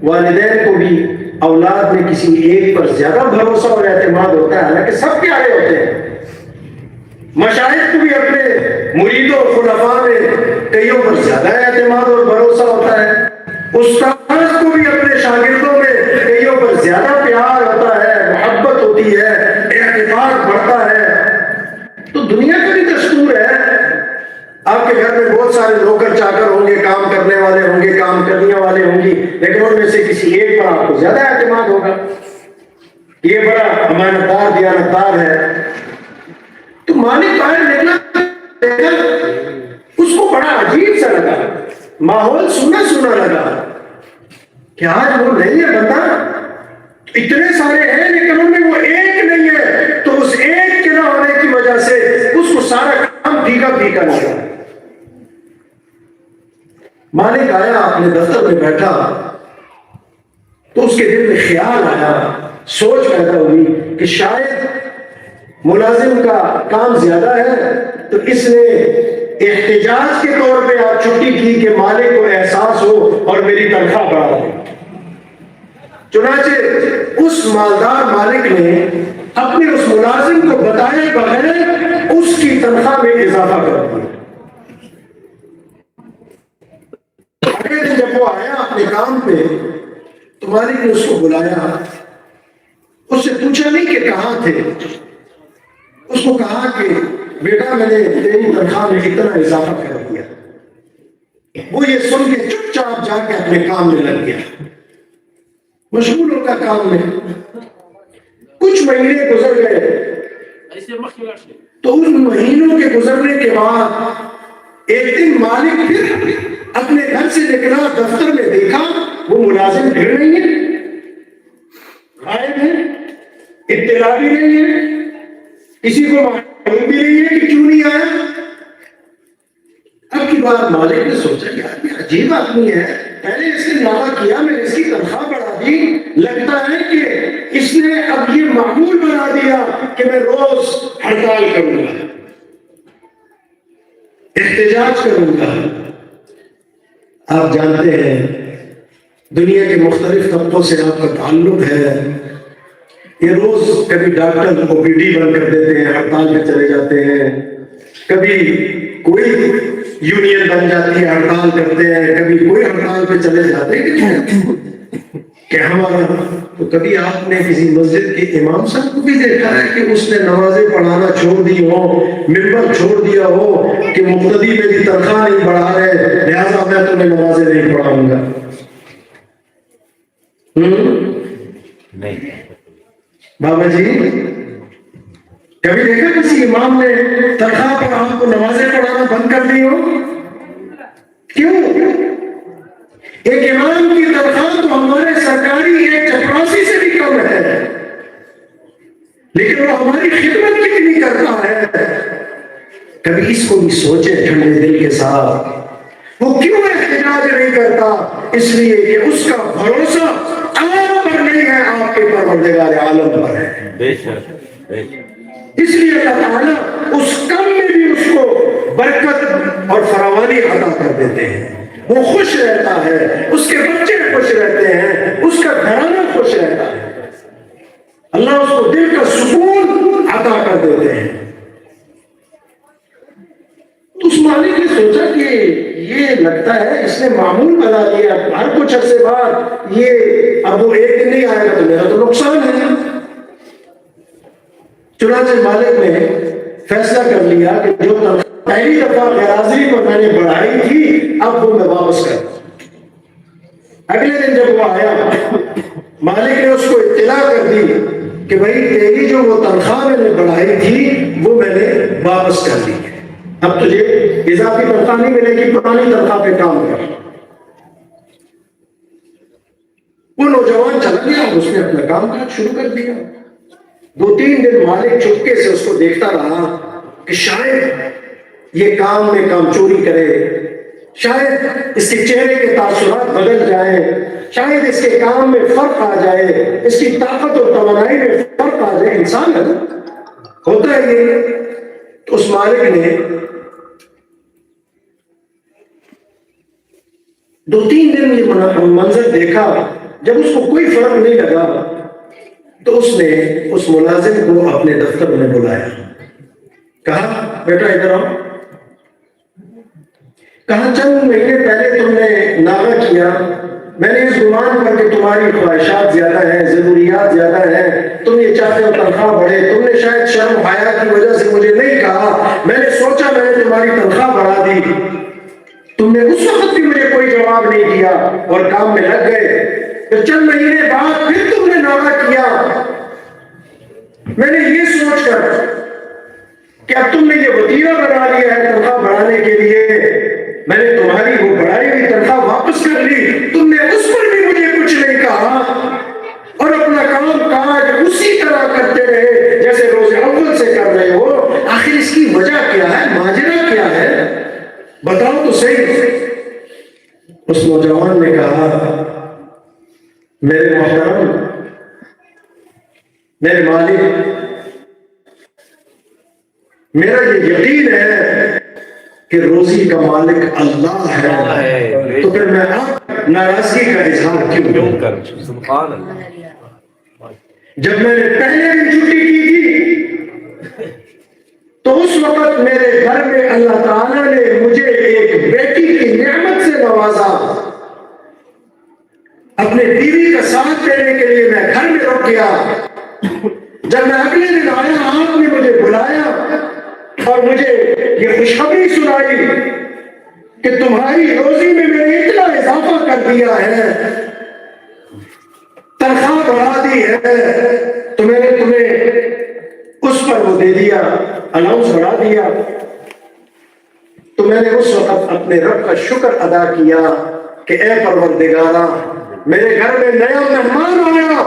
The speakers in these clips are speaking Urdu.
والدین کو بھی اولاد میں کسی ایک پر زیادہ بھروسہ اور اعتماد ہوتا ہے، حالانکہ سب پیارے ہوتے ہیں۔ مشائخ کو بھی اپنے مریدوں اور خلفاء میں کئیوں پر زیادہ اعتماد اور بھروسہ ہوتا ہے، استاد کو بھی اپنے شاگردوں میں کئیوں پر زیادہ پیار ہوتا ہے، محبت ہوتی ہے، اعتماد بڑھتا ہے۔ تو دنیا کا بھی دستور ہے، آپ کے گھر میں بہت سارے نوکر چاکر ہوں گے، کام کرنے والے ہوں گے، کام کرنے والے ہوں گی، لیکن ان میں سے کسی ایک پر آپ کو زیادہ اعتماد ہوگا، یہ بڑا امانتدار دیانتدار ہے۔ تو مالک باہر نکلا، اس کو بڑا عجیب سا لگا، ماحول سونا سونا لگا کہ آج وہ نہیں ہے بندہ، اتنے سارے ہیں لیکن ان میں وہ ایک نہیں ہے، تو اس ایک کے نہ ہونے کی وجہ سے اس کو سارا کام پھیکا پھیکا لگا۔ مالک آیا، اپنے دفتر میں بیٹھا، تو اس کے دل میں خیال آیا، سوچ پیدا ہوئی کہ شاید ملازم کا کام زیادہ ہے، تو اس نے احتجاج کے طور پہ آپ چھٹی کی کہ مالک کو احساس ہو اور میری تنخواہ بڑھا دے۔ چنانچہ اس مالدار مالک نے اپنے اس ملازم کو بتائے بغیر اس کی تنخواہ میں اضافہ کر دیا۔ اگلے دن جب وہ آیا اپنے کام پہ، تو مالک نے اس کو بلایا، اس سے پوچھا نہیں کہ کہاں تھے، اس کو کہا کہ بیٹا میں نے تیری تنخواہ میں اتنا اضافہ کر دیا۔ وہ یہ سن کے چپ چاپ جا کے اپنے کام میں لگ گیا، مشغول ہوگا کام میں۔ کچھ مہینے گزر گئے، تو ان مہینوں کے گزرنے کے بعد ایک دن مالک پھر اپنے گھر سے نکلا، دفتر میں دیکھا وہ ملازم پھر نہیں ہے، غائب ہے، اطلاع بھی نہیں ہے، کسی کو معلوم بھی نہیں ہے کہ کیوں نہیں آیا۔ اب کی بات مالک نے سوچا یار یہ عجیب آدمی ہے، پہلے اس نے دعویٰ کیا میں نے اس کی تنخواہ بڑھا دی، لگتا ہے کہ اس نے اب یہ معمول بنا دیا کہ میں روز ہڑتال کروں گا، احتجاج کروں گا۔ آپ جانتے ہیں دنیا کے مختلف طبقوں سے آپ کا تعلق ہے، یہ روز کبھی ڈاکٹر او پی ڈی بند کر دیتے ہیں، ہڑتال پہ چلے جاتے ہیں، کبھی کوئی یونین بن جاتی ہے ہڑتال کرتے ہیں، کبھی کوئی ہڑتال پہ چلے جاتے ہیں کہ ہمارا۔ تو کبھی آپ نے کسی مسجد کے امام صاحب کو بھی دیکھا ہے کہ اس نے نمازیں پڑھانا چھوڑ دی ہو، منبر چھوڑ دیا ہو کہ مقتدی میری تنخواہ نہیں بڑھا رہے لہذا میں تمہیں نمازیں نہیں پڑھاؤں گا؟ نہیں بابا جی، کبھی دیکھا کسی امام نے تنخواہ پر آپ کو نمازیں پڑھانا بند کر دی ہو؟ کیوں؟ ایک امام کی تنخواہ تو ہمارے سرکاری ایک چپراسی سے بھی کم ہے، لیکن وہ ہماری خدمت کتنی کرتا ہے۔ کبھی اس کو بھی سوچے ٹھنڈے دل کے ساتھ، وہ کیوں احتجاج نہیں کرتا؟ اس لیے کہ اس کا بھروسہ آپ پر نہیں ہے، آپ کے پروردگار عالم پر ہے۔ بے شک اس لیے اللہ تعالیٰ اس کم میں بھی اس کو برکت اور فراوانی عطا کر دیتے ہیں، وہ خوش رہتا ہے، اس کے بچے خوش رہتے ہیں، اس کا گھرانہ خوش رہتا ہے، اللہ اس کو دل کا سکون عطا کر دیتے ہیں۔ تو اس مالک نے سوچا کہ یہ لگتا ہے اس نے معمول بنا دیا، ہر کچھ عرصے بعد یہ اب وہ ایک دن نہیں آئے گا تو میرا تو نقصان ہے۔ چنانچہ مالک نے فیصلہ کر لیا کہ جو پہلی دفعہ غیرحاضری پر میں نے بڑھائی تھی اب وہ میں واپس کر دوں۔ اگلے دن جب وہ آیا مالک نے اس کو اطلاع کر دی کہ بھائی تیری جو وہ تنخواہ میں نے بڑھائی تھی وہ میں نے واپس کر دی، اب تجھے اضافی تنخواہ نہیں ملے گی، پرانی تنخواہ پہ کام کر۔ وہ نوجوان چلا گیا، اس نے اپنا کام کاج شروع کر دیا۔ 2-3 دن مالک چپکے سے اس کو دیکھتا رہا کہ شاید یہ کام میں کام چوری کرے، شاید اس کے چہرے کے تاثرات بدل جائیں، شاید اس کے کام میں فرق آ جائے، اس کی طاقت اور توانائی میں فرق آ جائے۔ انسان ہے ہوتا ہے یہ۔ تو اس مالک نے 2-3 دن یہ منظر دیکھا جب اس کو کوئی فرق نہیں لگا تو اس نے اس ملازم کو اپنے دفتر میں بلایا، کہا بیٹا ادھر آؤ، کہا چند مہینے پہلے تم نے ناغہ کیا، میں نے اس گمان پر کہ تمہاری خواہشات زیادہ ہیں، ضروریات زیادہ ہیں، تم یہ چاہتے ہو تنخواہ بڑھے، تم نے شاید شرم حیا کی وجہ سے مجھے نہیں کہا، میں نے سوچا میں نے تمہاری تنخواہ بڑھا دی، تم نے اس وقت بھی مجھے کوئی جواب نہیں دیا اور کام میں لگ گئے، پھر چند مہینے بعد پھر تم نے ناغہ کیا، میں نے یہ سوچ کر کہ اب تم نے یہ وتیرہ بنا لیا ہے تنخواہ بڑھانے کے لیے، میں نے تمہاری وہ بڑھائی ہوئی تنخواہ واپس کر لی، تم نے اس پر بھی مجھے کچھ نہیں کہا اور اپنا کام کاج اسی طرح کرتے رہے جیسے روز اول سے کر رہے ہو، آخر اس کی وجہ کیا ہے، ماجرا کیا ہے، بتاؤ تو صحیح۔ اس نوجوان نے کہا میرے محترم، میرے مالک، میرا یہ یقین ہے کہ روزی کا مالک اللہ ہے، تو پھر میں آپ ناراضگی کا اظہار کیوں کروں؟ سبحان اللہ۔ جب میں نے پہلے دن چھٹی کی تھی تو اس وقت میرے گھر میں اللہ تعالیٰ نے مجھے ایک بیٹی کی نعمت سے نوازا، اپنے بیوی کا ساتھ دینے کے لیے میں گھر میں رک گیا، جب میں اگلے دن آیا آپ نے مجھے بلایا اور مجھے یہ خوشخبری سنائی کہ تمہاری روزی میں میں نے اتنا اضافہ کر دیا ہے، تنخواہ بڑھا دی ہے، تو میں نے تمہیں اس پر وہ دے دیا، الاؤنس بڑھا دیا، تو میں نے اس وقت اپنے رب کا شکر ادا کیا کہ اے پروردگارا، میرے گھر میں نیا مہمان آیا،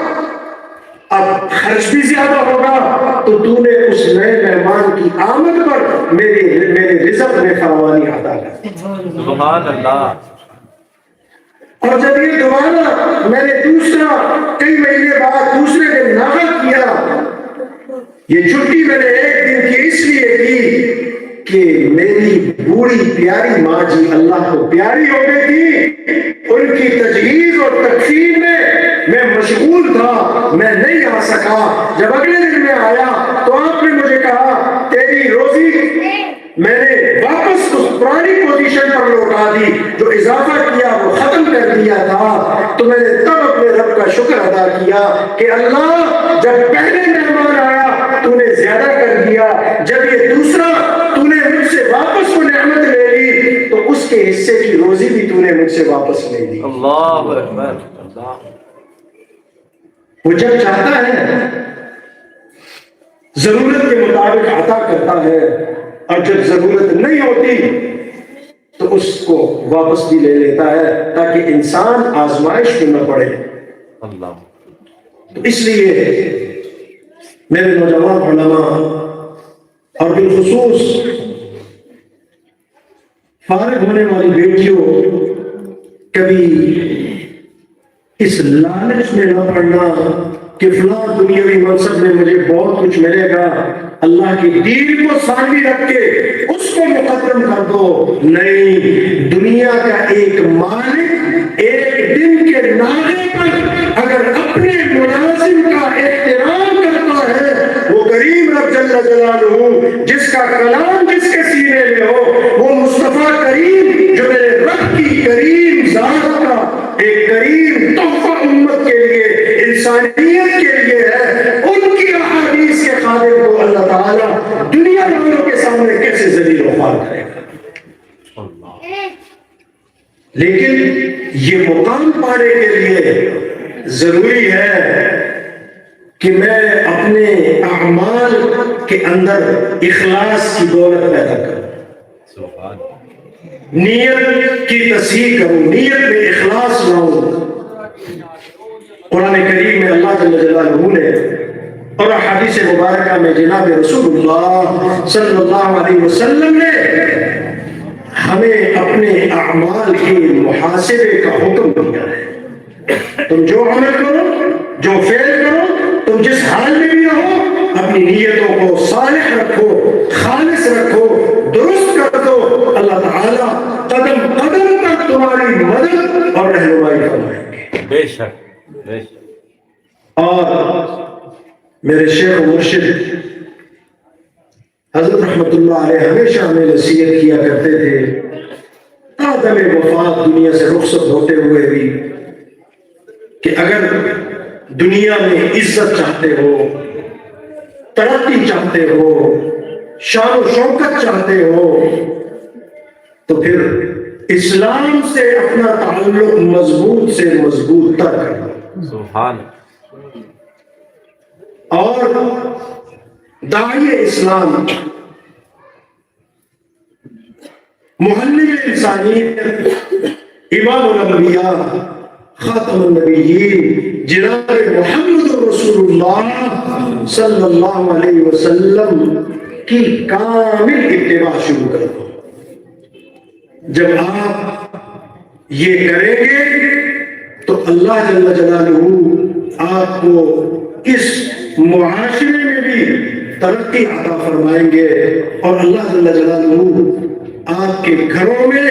اب خرچ بھی زیادہ ہوگا تو تو نے اس نئے مہمان کی آمد پر میرے رزق میں فراوانی عطا کر۔ سبحان اللہ۔ اور جب یہ دوبارہ میں نے دوسرا کئی مہینے بعد دوسرے دن ناغہ کیا، یہ چھٹی میں نے ایک دن کی اس لیے کی کہ میری بوڑھی پیاری ماں جی اللہ کو پیاری ہو گئی تھی، ان کی تجہیز اور تکفین میں مشغول تھا، میں نہیں آ سکا، جب اگلے دن میں آیا تو آپ نے مجھے کہا تیری روزی میں نے واپس اس پرانی پوزیشن پر لوٹا دی، جو اضافہ کیا وہ ختم کر دیا تھا، تو میں نے تب اپنے رب کا شکر ادا کیا کہ اللہ جب پہلے مہمان آیا تو نے زیادہ کر دیا، جب یہ دوسرا تو نے مجھ سے واپس وہ نعمت لے لی تو اس کے حصے کی روزی بھی تو نے مجھ سے واپس لے لی۔ اللہ اکبر۔ وہ جب چاہتا ہے ضرورت کے مطابق عطا کرتا ہے، اور جب ضرورت نہیں ہوتی تو اس کو واپس بھی لے لیتا ہے تاکہ انسان آزمائش میں نہ پڑے۔ اللہ۔ تو اس لیے میرے نوجوان علماء اور بالخصوص فارغ ہونے والی بیٹیوں، کبھی اس لالچ میں نہ پڑنا کہ فلاں دنیاوی منصب میں مجھے بہت کچھ ملے گا، اللہ کی دین کو سامنے رکھ کے اس کو مقدم کر دو، نہیں، دنیا کا ایک مالک ایک دن کے ناغے پر اگر اپنے ملازم کا احترام کرتا ہے، وہ کریم رب جل جلالہ جس کا کلام جس کے سینے میں ہو، وہ مصطفیٰ کریم جو میرے رب کی کریم ذات کا ایک کریم تحفہ امت کے لیے انسانیت کے لیے ہے، ان کی احادیث کے خادم کو اللہ تعالیٰ دنیا والوں کے سامنے کیسے ذلیل و خوار کرے گا؟ لیکن یہ مقام پانے کے لیے ضروری ہے کہ میں اپنے اعمال کے اندر اخلاص کی دولت پیدا کروں، نیت کی تصحیح کروں، نیت میں اخلاص لاؤں۔ قرآن کریم میں اللہ جل جلالہ نے اور حدیث مبارکہ میں جناب رسول اللہ صلی اللہ علیہ وسلم نے ہمیں اپنے اعمال کے محاسبے کا حکم دیا ہے۔ تم جو عمل کرو، جو فعل کرو، تم جس حال میں بھی رہو، اپنی نیتوں کو صالح رکھو، خالص رکھو، درست کر دو، اللہ تعالیٰ قدم قدم پر تمہاری مدد اور رہنمائی فرمائیں گے۔ بے شک اور میرے شیخ و مرشد حضرت رحمت اللہ علیہ ہمیشہ ہمیں نصیحت کیا کرتے تھے، آدم وفات دنیا سے رخصت ہوتے ہوئے بھی، کہ اگر دنیا میں عزت چاہتے ہو، ترقی چاہتے ہو، شان و شوکت چاہتے ہو، تو پھر اسلام سے اپنا تعلق مضبوط سے مضبوط تر کرو۔ سبحان اور داعی اسلام، محلل انسانیت، امام الانبیاء، خاتم النبیین، جناب محمد رسول اللہ صلی اللہ علیہ وسلم کی کامل اتباع شروع کر دو۔ جب آپ یہ کریں گے تو اللہ جل جلالہ آپ کو اس معاشرے میں بھی ترقی عطا فرمائیں گے، اور اللہ جل جلالہ آپ کے گھروں میں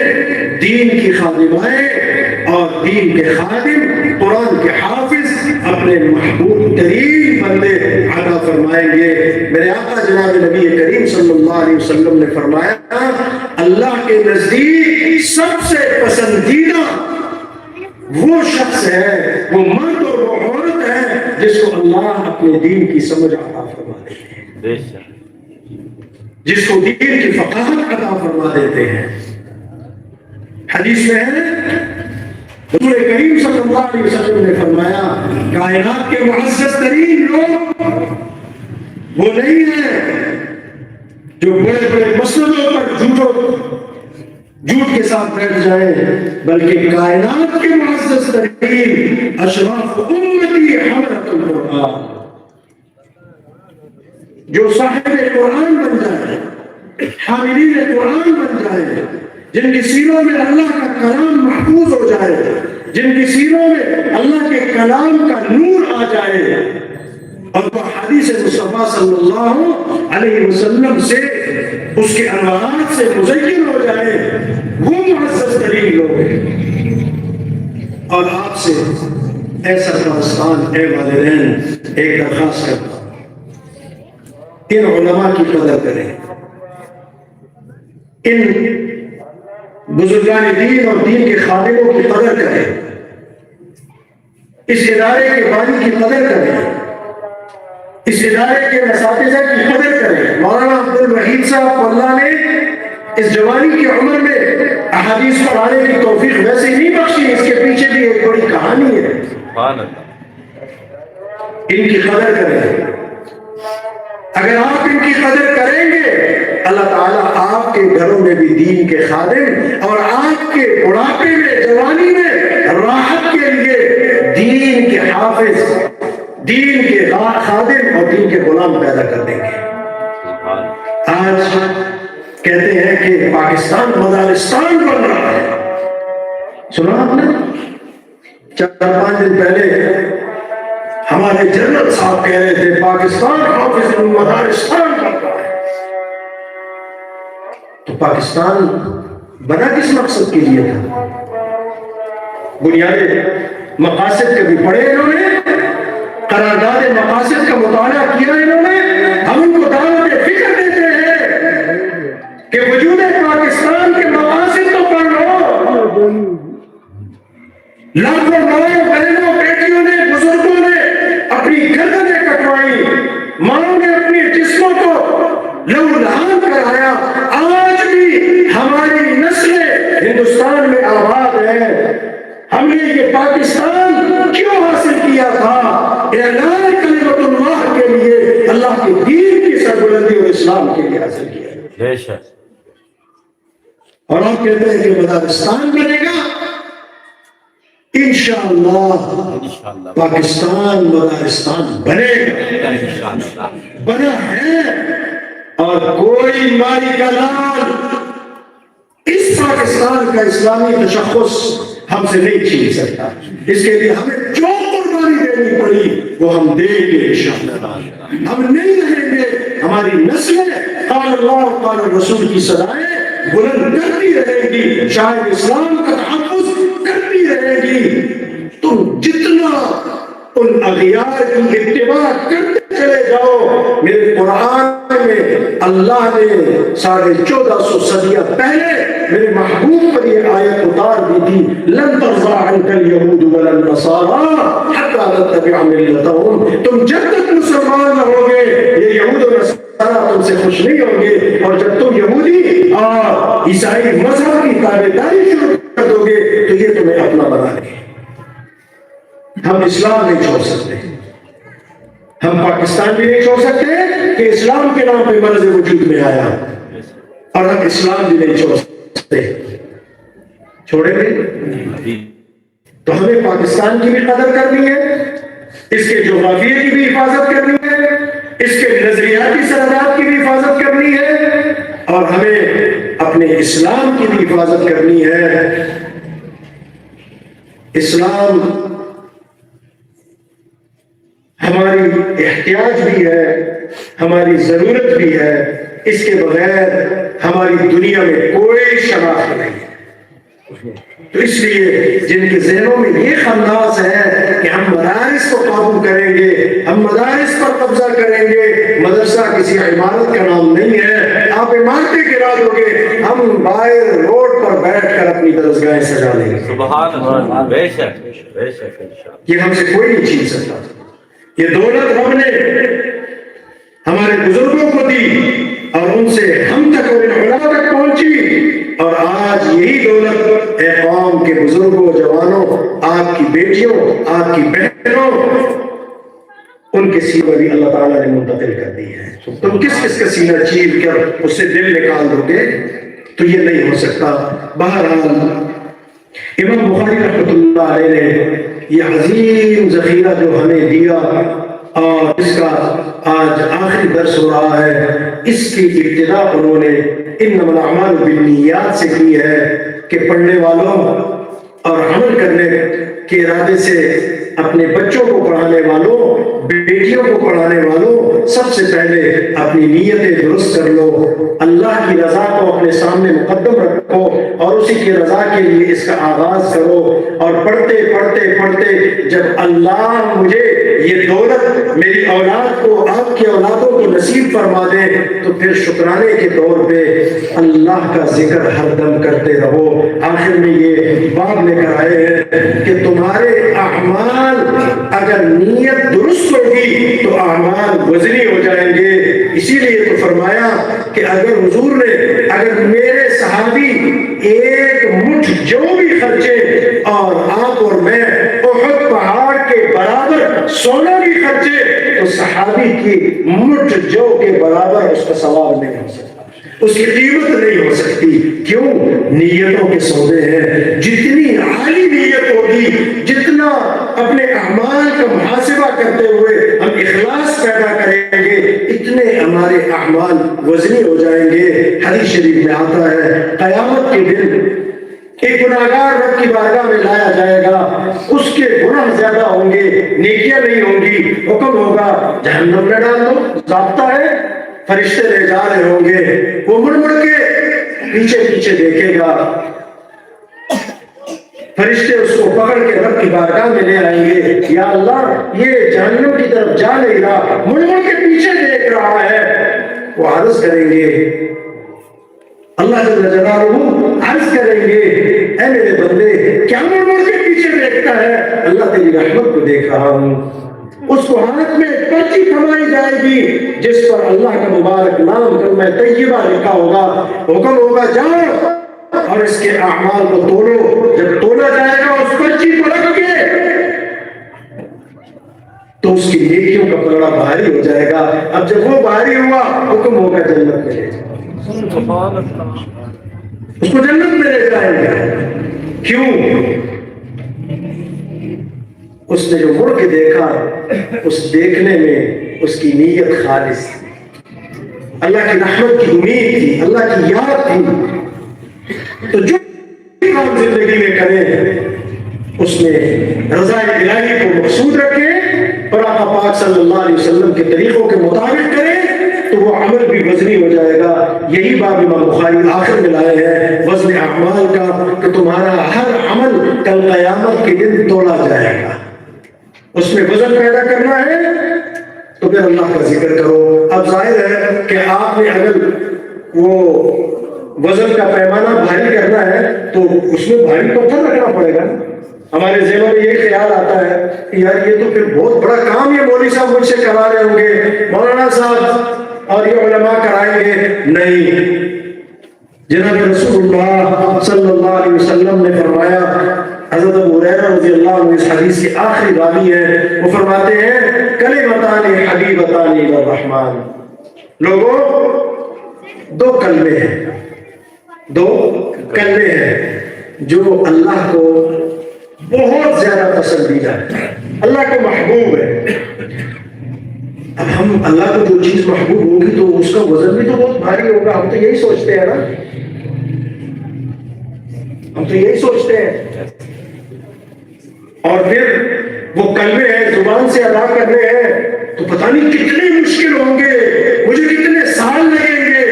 دین کی خادمائیں اور دین کے خادم، قرآن کے حافظ، اپنے محبوب ترین بندے عطا فرمائیں گے۔ میرے آقا جناب نبی کریم صلی اللہ علیہ وسلم نے فرمایا، اللہ کے نزدیک سب سے پسندیدہ وہ شخص ہے، وہ مرد اور وہ عورت ہے جس کو اللہ اپنے دین کی سمجھ عطا فرما دیتے ہیں، جس کو دین کی فقاہت عطا فرما دیتے ہیں۔ حدیث میں ہے، رسول کریم صلی اللہ علیہ وسلم نے فرمایا، کائنات کے معزز ترین لوگ وہ نہیں ہیں جو بڑے بڑے مسئلوں پر جھوٹ کے ساتھ بیٹھ جائیں، بلکہ کائنات کے معزز ترین اشراف امتی حملۃ القرآن، جو صاحب قرآن بن جائے، حاملین قرآن بن جائے، جن کی سینوں میں اللہ کا کلام محفوظ ہو جائے، جن کی سینوں میں اللہ کے کلام کا نور آ جائے، اور وہ حدیث مصطفیٰ صلی اللہ علیہ وسلم سے اس کے انوارات سے مزین ہو جائے، وہ معزز ترین لوگ ہیں۔ اور آپ سے اے سرکارستان، اے والدین، ایک درخواست کرتا ہوں، ان علماء کی قدر کریں، ان بزرگان دین اور دین کے خادموں کی قدر کریں، اس ادارے کے بانی کی قدر کریں، اس ادارے کے اساتذہ کی قدر کریں۔ مولانا عبد الوحید صاحب کو اللہ نے اس جوانی کی عمر میں احادیث پڑھانے کی توفیق ویسے ہی نہیں بخشی، اس کے پیچھے بھی ایک بڑی کہانی ہے، ان کی قدر کریں۔ اگر آپ ان کی قدر کریں گے، اللہ تعالیٰ آپ کے گھروں میں بھی دین کے خادم، اور آپ کے بڑھاپے میں، جوانی میں راحت کے لیے دین کے حافظ، دین کے خادم اور دین کے غلام پیدا کر دیں گے۔ آج کہتے ہیں کہ پاکستان مدارستان بن رہا ہے، سنا آپ نے؟ 4-5 دن پہلے ہمارے جنرل صاحب کہہ رہے تھے پاکستان حافظ مدارستان بن رہا ہے۔ تو پاکستان بنا کس مقصد کے لیے تھا؟ بنیادی مقاصد کبھی پڑھے انہوں نے؟ قرارداد مقاصد کا مطالعہ کیا انہوں نے؟ ہم ان کو دعوت فکر دیتے ہیں کہ وجود پاکستان کے مقاصد تو پڑھ لو۔ لاکھوں ماؤں، بہنوں، بیٹیوں نے، بزرگوں نے اپنی گردنیں کٹوائی، ماؤں نے اپنی جسموں کو لہو لہان کرایا۔ آج بھی ہماری نسلیں ہندوستان میں آباد ہے۔ ہم نے یہ پاکستان کیوں حاصل کیا تھا؟ اعلان کلمت اللہ کے لیے، اللہ کے دین کی سربلندی اور اسلام کے لیے حاصل کیا۔ اور ہم کہتے ہیں کہ مدارستان بنے گا، انشاءاللہ پاکستان مدارستان بنے گا، بنا ہے، اور کوئی ماری کا لال اس پاکستان کا اسلامی تشخص ہم سے نہیں چھین سکتا۔ اس کے لیے ہمیں جو قربانی دینی پڑی وہ ہم دیں گے انشاءاللہ۔ ہم نہیں رہیں گے، ہماری نسلیں قال اللہ قال رسول کی صدائیں بلند کرتی رہے گی، شاید اسلام کا تحفظ کرتی رہے گی۔ تم جتنا ان اغیار کی اتباع کرتے چلے جاؤ۔ میرے قرآن میں اللہ نے 1450 صدیاں پہلے میرے محبوب پر یہ آیت اتار دی تھی، لن ترضى عنك اليهود ولا النصارى حتى تتبع ملتهم۔ تم جب تک مسلمان نہ ہوگے یہ یہود و نصارہ تم سے خوش نہیں ہوں گے، اور جب تم یہودی اور عیسائی مذہب کی تابعداری شروع کر دو گے تو یہ تمہیں اپنا بنا لیں گے۔ ہم اسلام نہیں چھوڑ سکتے، ہم پاکستان بھی نہیں چھوڑ سکتے کہ اسلام کے نام پہ مرض وجود میں آیا، اور ہم اسلام بھی نہیں چھوڑ سکتے۔ چھوڑیں گے تو ہمیں پاکستان کی بھی قدر کرنی ہے، اس کے جغرافیے کی بھی حفاظت کرنی ہے، اس کے نظریاتی سرحدات کی بھی حفاظت کرنی ہے، اور ہمیں اپنے اسلام کی بھی حفاظت کرنی ہے۔ اسلام ہماری احتیاج بھی ہے، ہماری ضرورت بھی ہے، اس کے بغیر ہماری دنیا میں کوئی شناخت نہیں ہے۔ تو اس لیے جن کے ذہنوں میں یہ خناس ہے کہ ہم مدارس کو قابو کریں گے، ہم مدارس پر قبضہ کریں گے، مدرسہ کسی عمارت کا نام نہیں ہے، آپ عمارتیں گرا دو گے، ہم باہر روڈ پر بیٹھ کر اپنی درسگاہیں سجا لیں گے۔ سبحان اللہ، بے شک بے شک، یہ ہم سے کوئی نہیں چھین سکتا۔ یہ دولت رب نے ہمارے بزرگوں کو دی اور ان سے ہم تک اور علماء تک پہنچی، اور آج یہی دولت اے قوم کے بزرگوں، جوانوں، آپ کی بیٹیوں، آپ کی بہنوں، ان کے سینے بھی اللہ تعالیٰ نے منتقل کر دی ہے۔ تم کس کس کا سینہ چیر کر اس سے دل نکال دو گے؟ تو یہ نہیں ہو سکتا۔ بہرحال امام بخاری رحمۃ اللہ علیہ نے یہ عظیم ذخیرہ جو ہمیں دیا، اور اس کا آج آخری درس ہو رہا ہے، اس کی ابتدا انہوں نے انما الاعمال بالنیات سے کی ہے کہ پڑھنے والوں اور عمل کرنے کے ارادے سے اپنے بچوں کو پڑھانے والوں، بیٹیوں کو پڑھانے والوں، سب سے پہلے اپنی نیتیں درست کر لو، اللہ کی رضا کو اپنے سامنے مقدم رکھو اور اسی کی رضا کے لیے اس کا آغاز کرو، اور پڑھتے پڑھتے پڑھتے جب اللہ مجھے یہ دولت میری اولاد کو، آپ کی اولادوں کو نصیب فرما دے، تو پھر شکرانے کے طور پہ اللہ کا ذکر ہر دم کرتے رہو۔ آخر میں یہ باب لے کر آئے ہیں کہ تمہارے اعمال اگر نیت درست ہوگی تو اعمال وزنی ہو جائیں گے۔ اسی لیے تو فرمایا کہ اگر حضور نے، اگر میرے صحابی ایک مٹھ جو بھی خرچے اور آپ اور میں احد پہاڑ کے برابر سونا بھی خرچے تو صحابی کی مٹھ جو کے برابر اس کا ثواب نہیں ہو سکتا، اس کی قیمت نہیں ہو سکتی۔ کیوں؟ نیتوں کے سودے ہیں۔ جتنی عالی نیت ہوگی، جتنا اپنے اعمال کا محاسبہ کرتے ہوئے ہم اخلاص پیدا کریں گے، اتنے ہمارے اعمال وزنی ہو جائیں گے۔ حدیث شریف میں آتا ہے قیامت کے دن ایک گناہگار رب کی بارگاہ میں لایا جائے گا، اس کے گناہ زیادہ ہوں گے، نیکیاں نہیں ہوں گی، حکم ہوگا جہنم میں ڈال دو، ضابطہ ہے، فرشتے لے جا رہے ہوں گے، وہ مڑ مڑ کے پیچھے پیچھے دیکھے گا، فرشتے اس کو پکڑ کے رب کی بارگاہ میں لے آئیں گے، یا اللہ یہ جہنم کی طرف جا نہیں رہا، مڑ مڑ کے پیچھے دیکھ رہا ہے۔ وہ عرض کریں گے، اللہ جل جلالہ عرض کریں گے، اے میرے بندے کیا مڑ مڑ کے پیچھے دیکھتا ہے؟ اللہ تیری رحمت کو دیکھ رہا ہوں۔ اس کو ہاتھ میں پرچی تھمائی جائے گی جس پر اللہ کا مبارک نام کلمہ طیبہ لکھا ہوگا، حکم ہوگا جاؤ اور اس کے اعمال کو تولو۔ جب تولا جائے گا اس پرچی کو رکھ کے تو اس کی نیکیوں کا پلڑا بھاری ہو جائے گا۔ اب جب وہ بھاری ہوا حکم ہوگا جنت میں لے جاؤ، اس کو جنت میں لے جائیں گے۔ کیوں؟ اس نے جو مڑ کے دیکھا، اس دیکھنے میں اس کی نیت خالص تھی، اللہ کی رحمت کی امید تھی، اللہ کی یاد تھی۔ تو جو کام زندگی میں کریں اس میں رضا الہی کو مقصود رکھیں اور آقا پاک صلی اللہ علیہ وسلم کے طریقوں کے مطابق کریں تو وہ عمل بھی وزنی ہو جائے گا۔ یہی باب امام بخاری آخر میں لائے ہیں وزن اعمال کا، کہ تمہارا ہر عمل کل قیامت کے دن تولا جائے گا۔ اس میں وزن پیدا کرنا ہے تو پھر اللہ کا ذکر کرو. اب ظاہر ہے کہ آپ نے اگر وہ وزن کا پیمانہ بھاری کرنا ہے تو اس میں بھاری پتھر رکھنا پڑے گا. ہمارے ذہنوں میں یہ خیال آتا ہے کہ یار یہ تو پھر بہت بڑا کام یہ مولوی صاحب مجھ سے کرا رہے ہوں گے، مولانا صاحب اور یہ علماء کرائیں گے. نہیں، جناب رسول اللہ صلی اللہ علیہ وسلم نے فرمایا، حضرت ابو ہریرہ رضی اللہ عنہ اس حدیث کے آخری راوی ہے، وہ فرماتے ہیں کلمتان حبیبتان الی الرحمن. لوگوں، دو کلمے ہیں جو اللہ کو بہت زیادہ پسندیدہ ہے، اللہ کو محبوب ہے. اب ہم اللہ کو جو چیز محبوب ہوگی تو اس کا وزن بھی تو بہت بھاری ہوگا. ہم تو یہی سوچتے ہیں نا، ہم تو یہی سوچتے ہیں. اور پھر وہ کلمے ہیں زبان سے ادا کرنے ہیں تو پتہ نہیں کتنے مشکل ہوں گے، مجھے کتنے سال لگیں گے.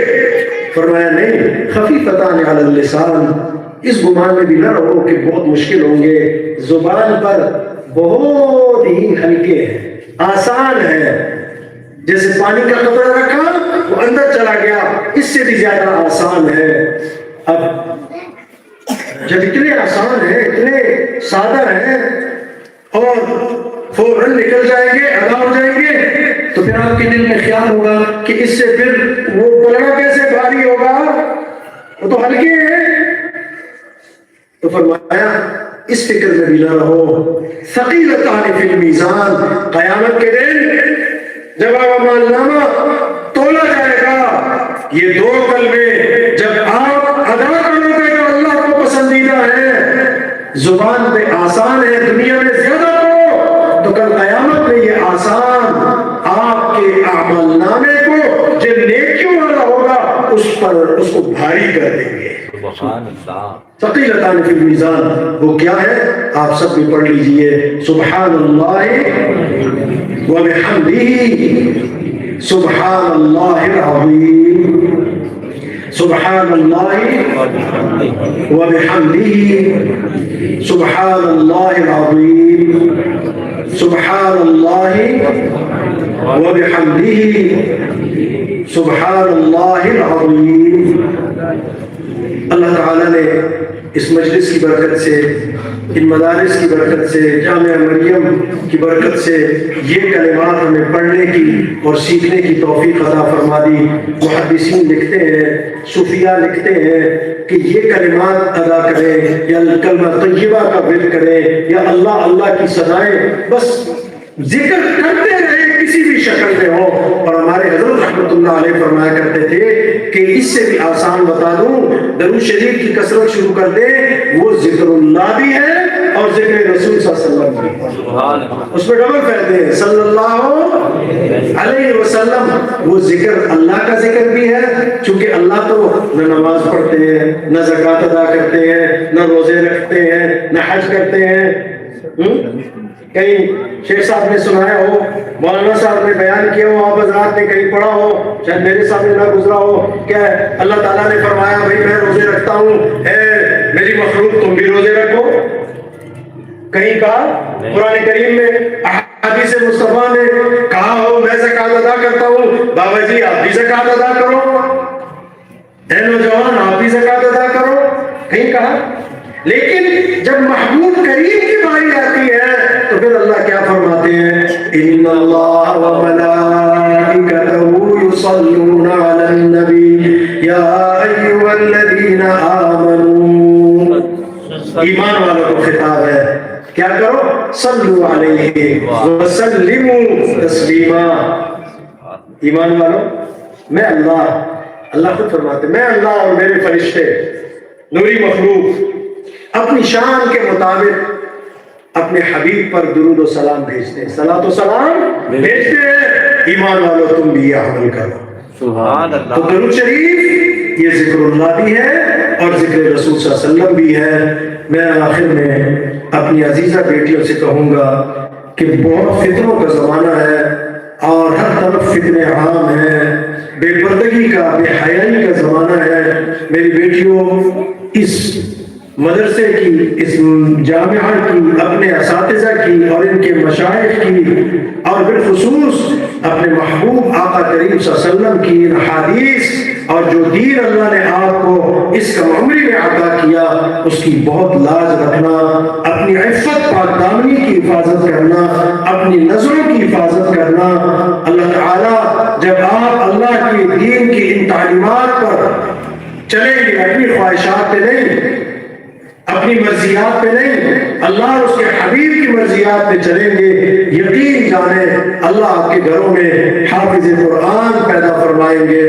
فرمایا نہیں، خفیفتان علی اللسان، اس گمان میں بھی نہ رہو کہ بہت مشکل ہوں گے. زبان پر بہت ہی ہلکے ہیں، آسان ہے. جیسے پانی کا قطرہ رکھا وہ اندر چلا گیا، اس سے بھی زیادہ آسان ہے. اب جب اتنے آسان ہیں، اتنے سادہ ہیں اور فوراً نکل جائیں گے، ادا ہو جائیں گے، تو پھر آپ کے دل میں خیال ہوگا کہ اس سے پھر وہ پلڑا کیسے بھاری ہوگا، وہ تو ہلکے ہیں. تو فرمایا اس فکر میں بھی نہ رہو. ثقیلتان فی المیزان، قیامت کے دن جب اعمال نامہ تولا جائے گا، یہ دو کلمے جب آپ ادا کرو گے تو اللہ کو پسندیدہ ہے، زبان پہ آسان ہے، دنیا میں زیادہ پڑھو تو کل قیامت میں یہ آسان آپ کے اعمال نامے کو جو نیکیوں والا ہوگا اس کو بھاری کر دیں گے. سبحان اللہ. ثقیلتان فی المیزان، وہ کیا ہے آپ سب بھی پڑھ لیجئے. سبحان اللہ وبحمدہ، سبحان اللہ العظیم، سبحان اللہ وبحمدہ، سبحان اللہ العظیم، سبحان اللہ وبحمدہ، سبحان اللہ العظیم. اللہ تعالیٰ نے اس مجلس کی برکت سے، ان مدارس کی برکت سے، جامعہ مریم کی برکت سے یہ کلمات ہمیں پڑھنے کی اور سیکھنے کی توفیق عطا فرما دی. محدثین لکھتے ہیں، صوفیاء لکھتے ہیں کہ یہ کلمات ادا کریں یا کلمہ طیبہ کا ورد کریں یا اللہ اللہ کی سزائیں بس ذکر کرتے رہے کسی بھی شکل میں ہو. اور ہمارے حضرت رحمۃ اللہ علیہ فرمایا کرتے تھے کہ اس سے بھی آسان بتا دوں، درود شریف کی کثرت شروع کر دے، وہ ذکر اللہ بھی ہے اور ذکر رسول صلی اللہ علیہ وسلم بھی ہے. اس میں ڈبل کہتے ہیں صلی اللہ علیہ وسلم. وہ ذکر اللہ کا ذکر بھی ہے، چونکہ اللہ تو نہ نماز پڑھتے ہیں، نہ زکوٰۃ ادا کرتے ہیں، نہ روزے رکھتے ہیں، نہ حج کرتے ہیں. کہیں شیخ صاحب نے سنایا ہو، مولانا صاحب نے بیان کیا ہو، آپ حضرات نے کہیں پڑھا ہو، شاید میرے سامنے نہ گزرا ہو کہ اللہ تعالیٰ نے فرمایا بھائی میں روزے رکھتا ہوں، اے میری مخلوق تم بھی روزے رکھو. کہیں کہا قرآن کریم میں، احادیث مصطفیٰ نے کہا ہو میں زکوٰۃ ادا کرتا ہوں، بابا جی آپ بھی زکوٰۃ ادا کرو، اے نوجوان آپ بھی زکوٰۃ ادا کرو، کہیں کہا. لیکن جب محبوب کریم کی باری آتی ہے تو پھر اللہ کیا فرماتے ہیں؟ ان اللہ وملائکتہ یصلون علی النبی یا ایھا الذین آمنوا. ایمان والوں کو خطاب ہے، کیا کرو؟ صلو علیہ وسلموا تسلیما. ایمان والوں، میں اللہ خود فرماتے میں اللہ اور میرے فرشتے نوری مخلوق اپنی شان کے مطابق اپنے حبیب پر درود و سلام بھیجتے ہیں، صلاۃ و سلام بھیجتے ہیں. ایمان والو تم بھی یہ عمل کرو. سبحان اللہ. تو درود شریف یہ ذکر اللہ بھی ہے اور ذکر رسول صلی اللہ علیہ وسلم بھی ہے. میں آخر میں اپنی عزیزہ بیٹیوں سے کہوں گا کہ بہت فتنوں کا زمانہ ہے اور ہر طرف فتنے عام ہیں، بے پردگی کا، بے حیائی کا زمانہ ہے. میری بیٹیوں، اس مدرسے کی، اس جامعہ کی، اپنے اساتذہ کی اور ان کے مشائخ کی، اور بالخصوص اپنے محبوب آقا کریم صلی اللہ علیہ وسلم کی ان حدیث اور جو دین اللہ نے آپ کو اس کم عمری میں عطا کیا اس کی بہت لاج رکھنا، اپنی عفت پاک دامنی کی حفاظت کرنا، اپنی نظروں کی حفاظت کرنا۔ اللہ تعالیٰ جب آپ اللہ کی دین کی ان تعلیمات پر چلیں گے، اپنی خواہشات پہ نہیں، اپنی مرضیات پہ نہیں، اللہ اور اس کے حبیب کی مرضیات پہ چلیں گے، یقین جانیں اللہ آپ کے گھروں میں حافظ قرآن پیدا فرمائیں گے،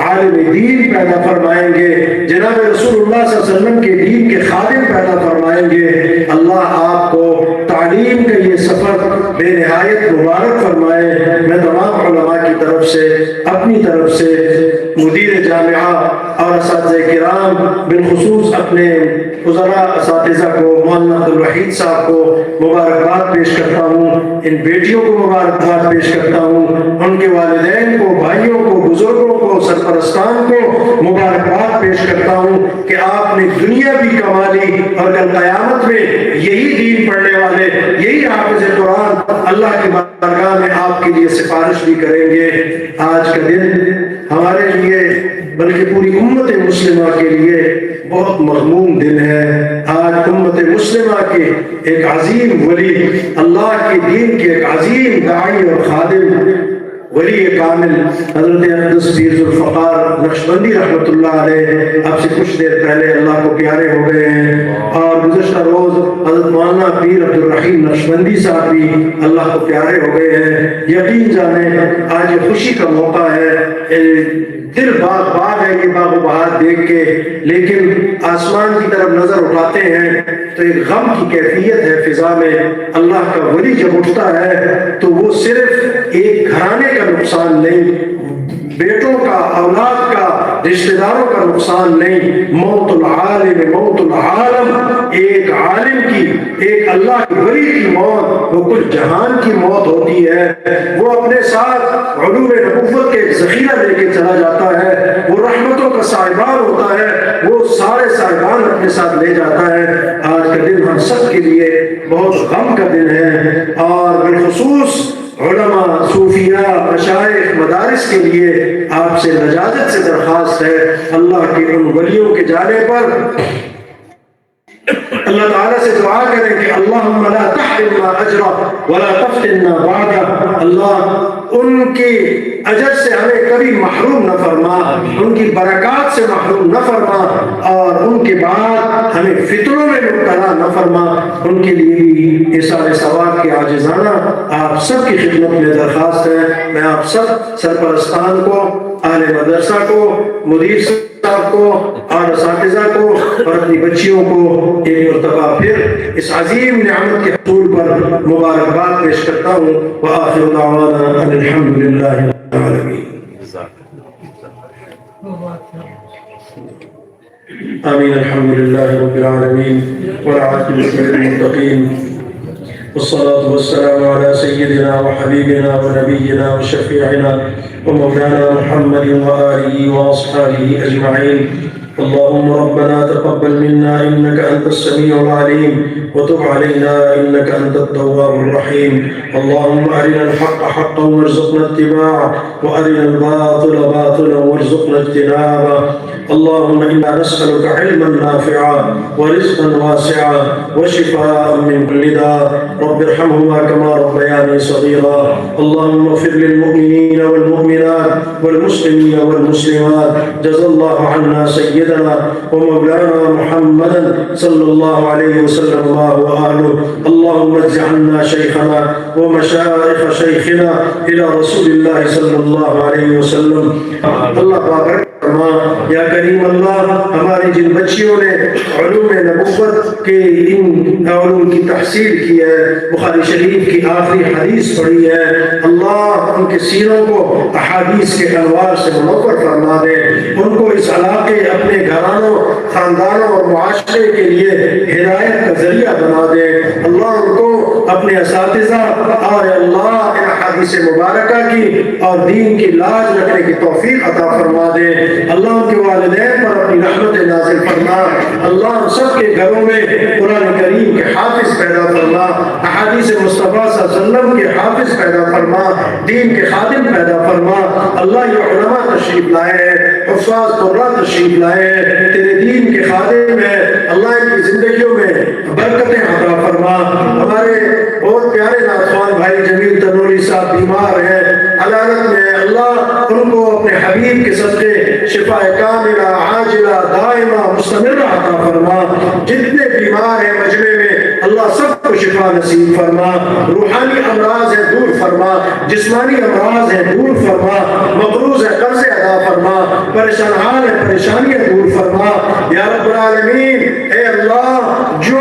عالم دین پیدا فرمائیں گے، جناب رسول اللہ صلی اللہ علیہ وسلم کے دین کے خادم پیدا فرمائیں گے۔ اللہ آپ کو تعلیم کا یہ سفر بے نہایت مبارک فرمائے۔ میں تمام علماء کی طرف سے، اپنی طرف سے، مدیر جامعہ اور اساتذہ کرام، بالخصوص اپنے وزراء اساتذہ کو، مولانا عبدالوحید صاحب کو مبارکباد پیش کرتا ہوں، ان بیٹیوں کو مبارکباد پیش کرتا ہوں، ان کے والدین کو، بھائیوں کو، بزرگوں کو، سرپرستان کو مبارکباد پیش کرتا ہوں کہ آپ نے دنیا بھی کما لی اور کل قیامت میں یہی دین پڑھنے والے، یہی حافظ قرآن اللہ کی بارگاہ میں آپ کے لیے سفارش بھی کریں گے۔ آج کا دن ہمارے لیے بلکہ پوری امت مسلمہ کے لیے بہت مغموم دن ہے۔ آج امت مسلمہ کے ایک عظیم ولی، اللہ کے دین کے ایک عظیم داعی اور خادم، ولی کامل حضرت اقدس پیر ذوالفقار نقشبندی رحمۃ اللہ علیہ اب سے کچھ دیر پہلے اللہ کو پیارے ہو گئے ہیں، اور گزشتہ روز حضرت مولانا پیر عبدالرحیم نقشبندی صاحب بھی اللہ کو پیارے ہو گئے ہیں۔ یقین جانیں آج یہ خوشی کا موقع ہے، دل باغ باغ ہے یہ باغ و بہار دیکھ کے، لیکن آسمان کی طرف نظر اٹھاتے ہیں تو ایک غم کی کیفیت ہے فضا میں۔ اللہ کا ولی جب اٹھتا ہے تو وہ صرف ایک گھرانے کا نقصان نہیں، بیٹوں کا، اولاد کا، رشتہ داروں کا نقصان نہیں، موت العالم موت العالم، ایک عالم کی، ایک اللہ کے ولی کی موت وہ کل جہان کی موت ہوتی ہے۔ وہ اپنے ساتھ علوم نبوت کے ایک ذخیرہ لے کے چلا جاتا ہے، وہ رحمتوں کا صاحبان ہوتا ہے، وہ سارے صاحبان اپنے ساتھ لے جاتا ہے۔ آج کا دن ہم سب کے لیے بہت غم کا دن ہے، اور بالخصوص علماء، صوفیاء، مشائخ، مدارس کے لیے آپ سے لجاجت سے درخواست ہے، اللہ کے ان ولیوں کے جانے پر اللہ تعالیٰ سے دعا کریں کہ اللہم لا تحرمنا اجرا ولا تفتنا بعدا، اللہ ان کے اجر سے ہمیں کبھی محروم نہ فرما، ان کی برکات سے محروم نہ فرما، اور ان کے بعد ہمیں فتنوں میں مبتلا نہ فرما۔ ان کے لیے بھی اثار ثواب کی عاجزانہ آپ سب کی خدمت میں درخواست ہے۔ میں آپ سب سرپرستان کو، اہل مدرسہ کو، مدیر صاحب کو اور اساتذہ کو اور اپنی بچیوں کو ایک مرتبہ پھر اس عظیم نعمت کے حصول پر مبارکباد پیش کرتا ہوں۔ وآخر دعوانا ان الحمد للہ رب العالمین۔ آمین۔ الحمد للہ رب العالمین والعاقبۃ للمتقین، والصلاة والسلام على سيدنا وحبيبنا ونبينا وشفيعنا ومولانا محمد وآله وأصحابه أجمعين۔ اللهم ربنا تقبل منا إنك أنت السميع العليم وتب علينا إنك أنت التواب الرحيم۔ اللهم أرنا الحق حقا وارزقنا اتباعه وأرنا الباطل باطلا وارزقنا اجتنابه۔ اللهم إنا نسألك علما نافعا ورزقا واسعا وشفاء من كل داء، رب ارحمهما كما ربياني صغيرا۔ اللهم اغفر للمؤمنين والمؤمنات والمسلمين والمسلمات، جزا الله عنا سيدنا ومولانا محمدا صلى الله عليه وسلم وآله۔ اللهم اجعلنا شيخنا ومشايخ شيخنا إلى رسول الله صلى الله عليه وسلم۔ اللہ بابر یا کریم اللہ، ہماری جن بچیوں نے علوم نبوت کے ان علوم کی تحصیل کی ہے، بخاری شریف کی آخری حدیث پڑھی ہے، اللہ ان کے سینوں کو احادیث کے انوار سے منور فرما دے، ان کو اس علاقے، اپنے گھرانوں، خاندانوں اور معاشرے کے لیے ہدایت کا ذریعہ بنا دے۔ اللہ ان کو اپنے اساتذہ اور اللہ احادیث مبارکہ کی اور دین کی لاج رکھنے کی توفیق عطا فرما دے۔ اللہ ان کے والدین پر اپنی رحمت نازل فرما۔ اللہ ہم سب کے گھروں میں قرآن کریم کے حافظ پیدا فرما، احادیث مصطفیٰ صلی اللہ علیہ وسلم کے حافظ پیدا فرما، دین کے خادم پیدا فرما۔ اللہ یہ علماء تشریف لائے ہیں، حفاظ قرآن تشریف لائے ہیں، تیرے دین کے خادم ہیں، اللہ ان کی زندگیوں میں برکتیں عطا فرما۔ ہمارے بہت پیارے ناتخوان بھائی جمیل تنوری صاحب بیمار ہیں، علالت میں، اللہ ان کو اپنے حبیب کے صدقے شفا کاملہ عاجلہ دائمہ مستمرہ عطا فرما۔ جتنے بیمار ہیں مجمع میں اللہ سب کو شفا نصیب فرما، روحانی امراض ہیں دور فرما، جسمانی امراض ہیں دور فرما، مقروض ہے قرض ادا فرما، پریشان حال ہے پریشانیاں دور فرما یا رب العالمین۔ اے اللہ جو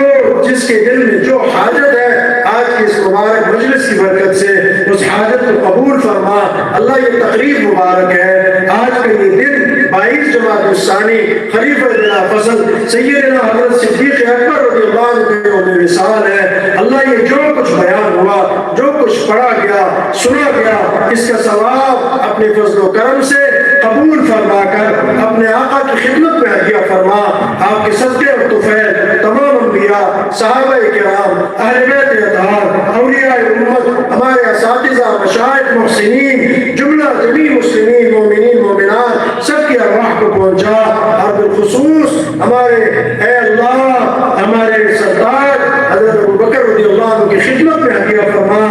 جس کے دل میں جو حاجت ہے آج کی اس مبارک مجلس کی برکت سے اس حاجت کو قبول فرما۔ اللہ یہ تقریب مبارک ہے، آج کا یہ دن 22 جمادی الثانی خلیفہ بلا فضل سیدنا حضرت صدیق اکبر رضی اللہ عنہ کے یوم وصال ہے۔ اللہ یہ جو کچھ بیان ہوا، جو کچھ پڑھا گیا، سنا گیا، اس کا ثواب اپنے فضل و کرم سے قبول فرما کر اپنے آقا کی خدمت میں عطیہ فرما۔ آپ کے صدقے اور طفیل تمام انبیاء، صحابہ کرام، اہل بیت اطہار، اولیاء امت، ہمارے اساتذہ، مشائخ، محسنین، جملہ جمیع مسلمین، مومنین، مومنات سب کی ارواح کو پہنچا، اور بالخصوص ہمارے اے اللہ ہمارے سردار حضرت ابوبکر رضی اللہ عنہ کی خدمت میں عطیہ فرما۔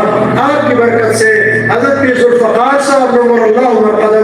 آپ کی برکت سے حضرت پیر ذوالفقار صاحب نور اللہ مرقدہ،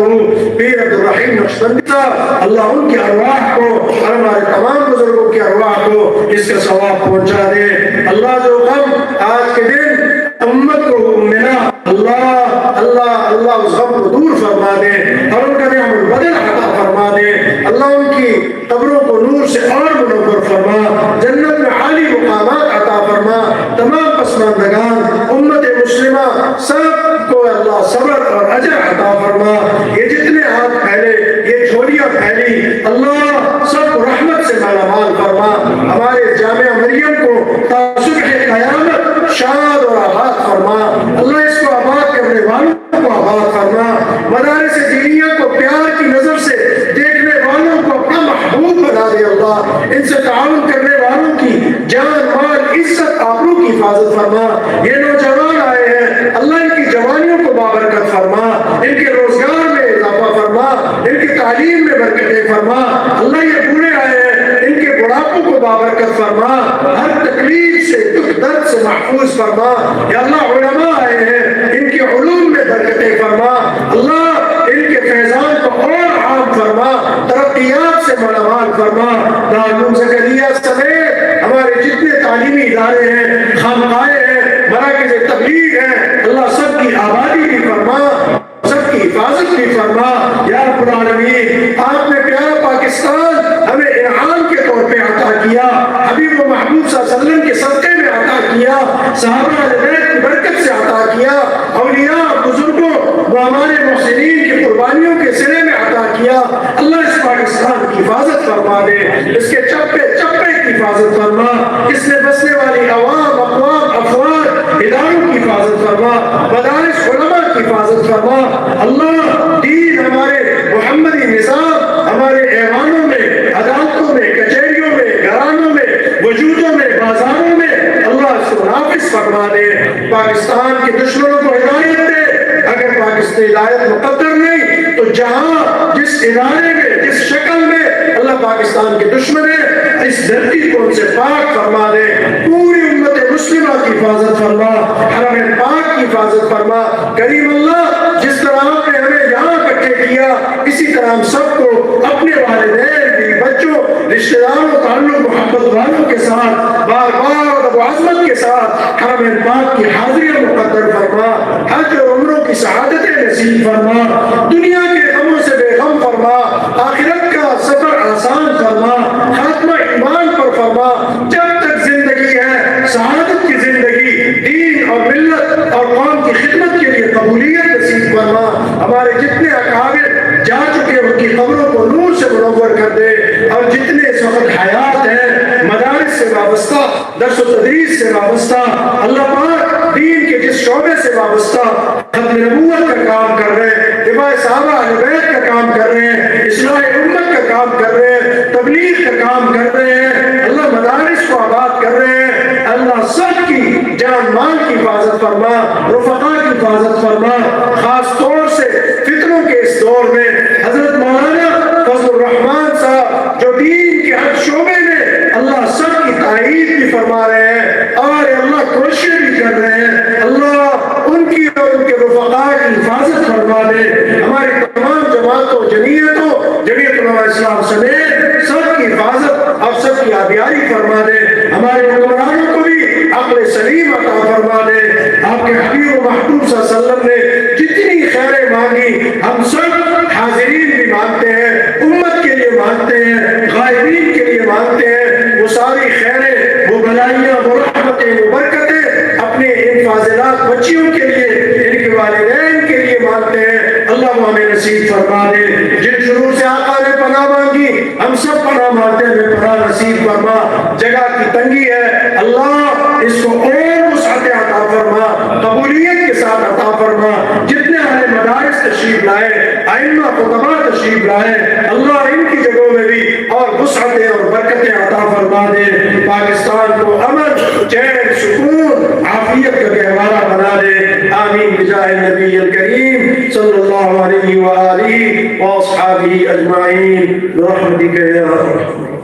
پیر عبد الرحیم نقشبندی صاحب، اللہ ان کی ارواح کو اور ہمارے تمام بزرگوں کی ارواح کو اس کا ثواب پہنچا دے۔ اللہ جو غم آج کے دن امت کو ملا، اللہ اللہ اللہ اس غم کو دور فرما دے اور ان کا نعم البدل عطا فرما دے۔ اللہ ان کی قبروں کو نور سے اور منور فرما، جنت میں عالی مقامات عطا فرما۔ تمام پسماندگان امت مسلمہ سب کو اللہ صبر اور اجر عطا فرما۔ یہ جتنے ہاتھ پھیلے، یہ جھولیاں پھیلی، اللہ سب کو رحمت سے مالا مال فرما۔ ہمارے جامعہ مریم کو تا صبح قیامت شاد اور آباد فرما۔ اللہ اس کو آباد کرنے والوں کو آباد فرما۔ مدارس دینیہ کو پیار کی نظر سے دیکھنے والوں کو اپنا محبوب بنا دے۔ اللہ ان سے تعاون کرنے والوں کی جان مال عزت آبرو کی حفاظت فرما۔ یہ نوجوان آئے ہیں، اللہ ان کی جوانیوں کو بابرکت فرما، ان کے روزگار میں اضافہ فرما، ان کی تعلیم میں برکتیں فرما۔ اللہ یہ بوڑھے آئے ہیں، ان کے بڑھاپوں کو بابرکت فرما، ہر تکلیف سے دکھ درد سے محفوظ فرما۔ یا اللہ علماء آئے ہیں، ان کے علوم میں برکتیں فرما، اللہ ان کے فیضان کو اور عام فرما، ترقیات سے مالامال فرما۔ دارالعلوم زکریا سمیت ہمارے جتنے تعلیمی ادارے ہیں، خانقاہیں ہیں، مراکز تبلیغ ہیں، اللہ سب کی آبادی بھی فرما، سب کی حفاظت بھی فرما۔ یا رب العالمین، آپ نے پیارا پاکستان ہمیں انعام کے طور پہ عطا کیا، حبیب و محبوب صلی اللہ علیہ وسلم کے صدقے میں عطا کیا، صحابہ اہل بیت کی برکت سے عطا کیا، اولیاء بزرگوں و ہمارے محسنین کی قربانیوں کے صلے میں عطا کیا۔ اللہ اس پاکستان کی حفاظت فرما دے، اس کے چپے چپے کی حفاظت فرما، اس میں بسنے والی عوام، اقوام، افراد، اداروں کی حفاظت فرما، مدارس علماء کی حفاظت فرما۔ اللہ دین ہمارے محمدی نظام ہمارے ایوانوں میں، عدالتوں میں، کچہریوں میں، گھرانوں میں، وجودوں میں، بازاروں میں اللہ اس کو نافذ فرما دے۔ پاکستان کے دشمنوں کو ہدایت دے، اگر پاکستان ہدایت مقدر نہیں تو جہاں جس ادارے میں جس شکل میں اللہ پاکستان کے دشمن ہے اس دھرتی کو ان سے پاک فرما دے۔ پوری امت مسلمہ کی حفاظت فرما، حرم پاک کی حفاظت فرما۔ کریم اللہ جس طرح آپ نے ہمیں یہاں اکٹھے کیا اسی طرح ہم سب کو اپنے والدین بھی، بچوں، رشتہ داروں، تعلق محبت والوں کے ساتھ بار بار ادب و عظمت کے ساتھ حرم پاک کی حاضریاں مقدر فرما، حج اور عمروں کی سعادتیں نصیب فرما، دنیا کے غموں سے بے غم فرما، آخرت کا سفر آسان فرما، خاتمہ ایمان پر فرما۔ جب تک زندگی ہے سعادت کی زندگی، دین اور ملت اور قوم کی خدمت کے لیے قبولیت نصیب فرما۔ ہمارے جتنے اکابر جا چکے ان کی قبروں کو نور سے منور کر دے، اور جتنے اس وقت حیات ہیں، مدارس سے وابستہ، درس و تدریس سے وابستہ، اللہ پاک دین کے جس شعبے سے وابستہ ختم نبوت کا کام کر رہے ہیں، دفاع صحابہ اہل بیت کا کام کر رہے ہیں، اصلاح امت کا کام کر رہے ہیں، تبلیغ کا کام کر رہے ہیں، اللہ مدارس کو آباد کر رہے ہیں، اللہ سب کی جان مال کی حفاظت فرما، رفقا کی حفاظت فرما، خاص طور سے فتنوں کے اس دور میں حضرت مولانا فضل الرحمان صاحب جو دین کے ہر شعبے میں اللہ سب کی تائید بھی فرما رہے ہیں اور اللہ کوشش بھی کر رہے ہیں، اللہ ان کی اور ان کے رفقا کی حفاظت فرما دے، ہماری تمام جماعتوں جمعیتوں جمعیت علماء اسلام سمیت سب کی حفاظت اور سب کی آبیاری فرما دے، ہمارے حکمرانوں کو بھی عقل سلیم عطا فرما دے، آپ کے حبیب و محبوب صلی اللہ علیہ وسلم نے جتنی خیریں مانگی ہم سب حاضرین بھی مانگتے ہیں، امت کے لیے مانگتے ہیں، غائبین کے لیے مانگتے ہیں، وہ ساری خیریں، وہ بلائیاں، وہ رحمتیں، وہ برکتیں اپنے ان فاضلات بچیوں کے لیے، ان کے والدین کے لیے مانگتے ہیں، اللہ وہ ہمیں نصیب فرما دے، جن شرور سے آقا نے پناہ مانگی ہم سب پناہ مانگتے ہیں، پناہ نصیب فرما، جگہ کی تنگی ہے اللہ اس کو اور وسعت عطا فرما، قبولیت کے ساتھ عطا فرما، جتنے اہل مدارس تشریف لائے، ائمہ خطبہ تشریف لائے، اللہ ان کی جگہوں میں بھی اور وسعتیں اور برکتیں عطا فرما دے، پاکستان کو امن، چین، سکون، عافیت کا گہوارہ بنا دے، آمین بجاہ النبی الکریم صلی اللہ علیہ وآلہ وآصحابہ اجمعین برحمتک یا ارحم